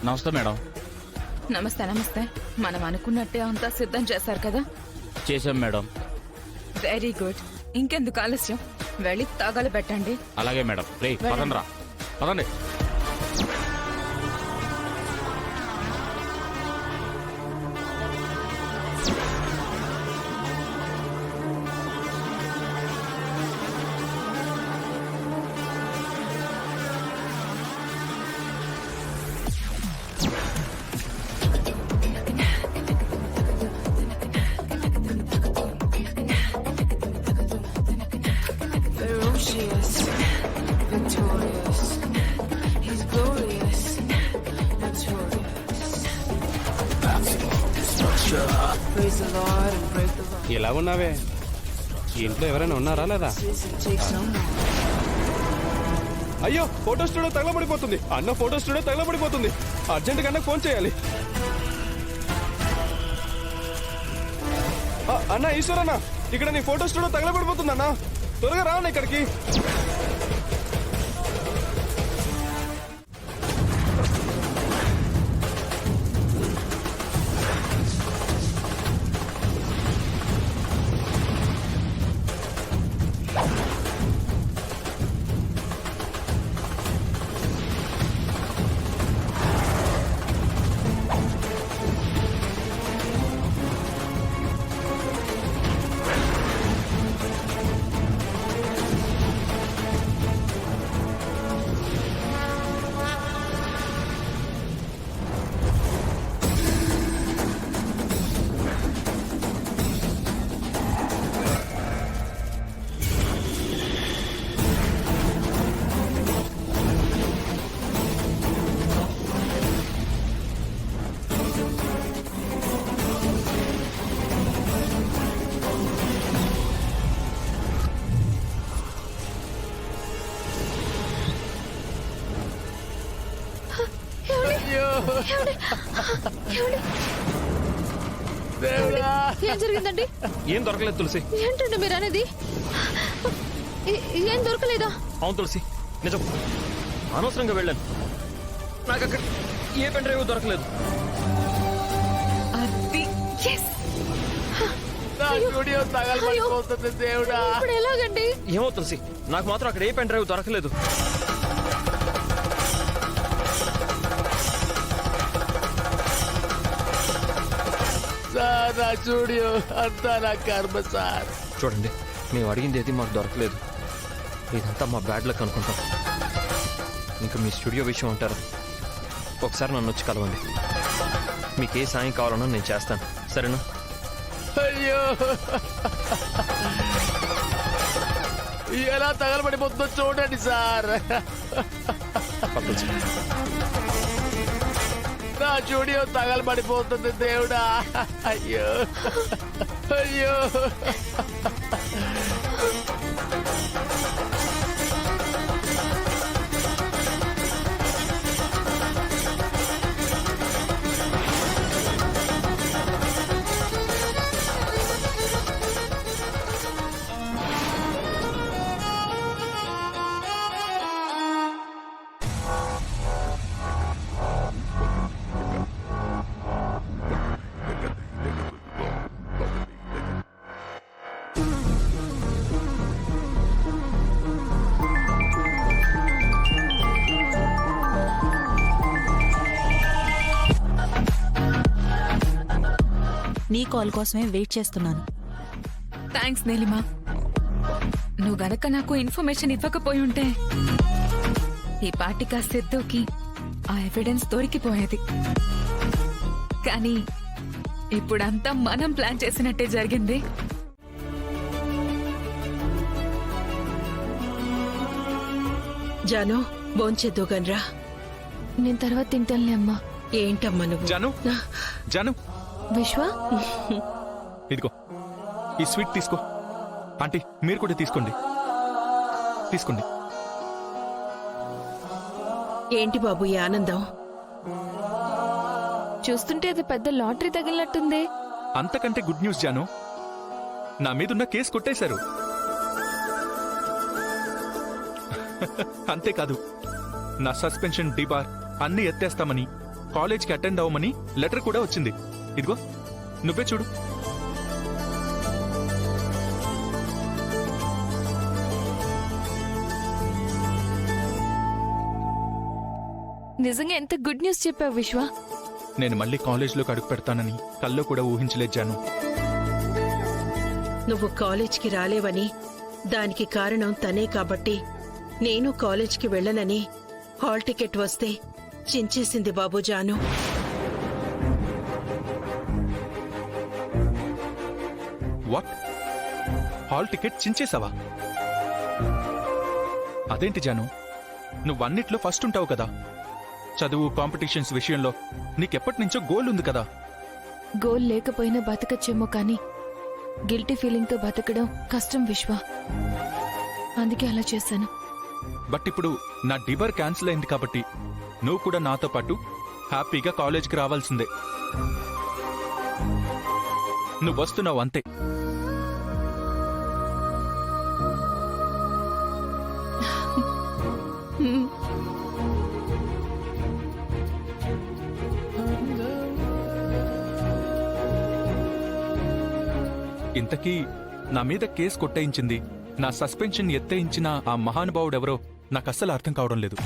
నమస్తే మేడం. నమస్తే నమస్తే. మనం అనుకున్నట్టే అంతా సిద్ధం చేశారు కదా? చేశాం మేడం. Very good. ఇంకెందుకు ఆలస్యం, వెళ్ళి తాగాలి పెట్టండి. అలాగే మేడం. రే పదండి రా, పదండి. Ferocious, victorious, he's glorious, notorious. Praise the Lord and break the law. ఎలా ఉన్నావే? ఇంట్లో ఎవరైనా ఉన్నారా లేదా? Listen, takes no more. అయ్యో, ఫోటో స్టూడియో తగలబడిపోతుంది. అన్న ఫోటో స్టూడియో తగలబడిపోతుంది. అర్జెంట్ గా ఫోన్ చేయాలి. అన్న ఈశ్వరన్న, ఇక్కడ నీ ఫోటో స్టూడియో తగలబడిపోతుంది అన్న. త్వరగా రా అన్న ఇక్కడికి. ఏం జరిగిందండి? ఏం దొరకలేదు తులసి. ఏంటండి మీరు అనేది? ఏం దొరకలేదా? అవును తులసి, నిజం. అనవసరంగా వెళ్ళాను. నాకు అక్కడ ఏ పెన్ డ్రైవ్ దొరకలేదు. అది yes. ఇప్పుడు ఎలాగండి? ఏమో తులసి, నాకు మాత్రం అక్కడ ఏ పెన్ డ్రైవ్ దొరకలేదు. సార్, నా స్టూడియో అంతా నా కర్మ సార్. చూడండి, మేము అడిగింది ఏది మాకు దొరకలేదు. ఇదంతా మా బ్యాడ్ లక్ అనుకుంటాం. ఇంకా మీ స్టూడియో విషయం అంటారు. ఒకసారి నన్ను వచ్చి కలవండి. మీకు ఏ సాయం కావాలన్నా నేను చేస్తాను, సరేనా? అయ్యో, ఎలా తగలబడిపోతుందో చూడండి సార్. తులసి, నా స్టూడియో తగలబడిపోతుంది దేవుడా. అయ్యో అయ్యో. నీ కాల్ కోసమే వెయిట్ చేస్తున్నాను. థ్యాంక్స్ నీలిమా. నువ్వు గనక నాకు ఇన్ఫర్మేషన్ ఇవ్వకపోయి ఉంటే ఈ పాటిక సిద్ధుకి ఆ ఎవిడెన్స్ దొరికిపోయేది. కానీ ఇప్పుడంతా మనం ప్లాన్ చేసినట్టే జరిగింది. జాను, భోంచేద్దు గన్రా. నేను తర్వాత తింటానులే అమ్మా. ఏంటమ్మా నువ్వు? జాను, జాను, విశ్వ, ఇదిగో ఈ స్వీట్ తీసుకో. ఆంటీ, మీరు కూడా తీసుకోండి. తీసుకోండి. ఏంటి బాబు ఈ ఆనందం? చూస్తుంటే అది పెద్ద లాటరీ తగిలినట్టుంది. అంతకంటే గుడ్ న్యూస్ జాను, నా మీదున్న కేసు కొట్టేశారు. అంతేకాదు, నా సస్పెన్షన్, డిబార్ అన్ని ఎత్తేస్తామని కాలేజ్కి అటెండ్ అవ్వమని లెటర్ కూడా వచ్చింది. ఇదిగో నువ్వే చూడు. నిజంగా ఎంత గుడ్ న్యూస్ చెప్పావు విశ్వ. నేను మళ్ళీ కాలేజ్లోకి అడుగు పెడతానని కల్లో కూడా ఊహించలేదు జాను. నువ్వు కాలేజ్కి రాలేవని దానికి కారణం తనే కాబట్టి నేను కాలేజ్కి వెళ్ళనని హాల్ టికెట్ వస్తే చించేసింది బాబు జాను. వాట్? హాల్ టికెట్ చించేసావా? అదేంటి జాను, నువ్వన్నిట్లో ఫస్ట్ ఉంటావు కదా. చదువు, కాంపిటీషన్స్ విషయంలో నీకెప్పటి నుంచో గోల్ ఉంది కదా. గోల్ లేకపోయినా బతకచ్చేమో కానీ గిల్టీ ఫీలింగ్తో బతకడం కష్టం విశ్వ. అందుకే అలా చేశాను. బట్ ఇప్పుడు నా డిబర్ క్యాన్సిల్ అయింది కాబట్టి నువ్వు కూడా నాతో పాటు హ్యాపీగా కాలేజ్కి రావాల్సిందే. నువ్వు వస్తున్నావు అంతే. ఇంతకీ నా మీద కేసు కొట్టేయించింది, నా సస్పెన్షన్ ఎత్తేయించిన ఆ మహానుభావుడెవరో నాకు అస్సలు అర్థం కావడం లేదు.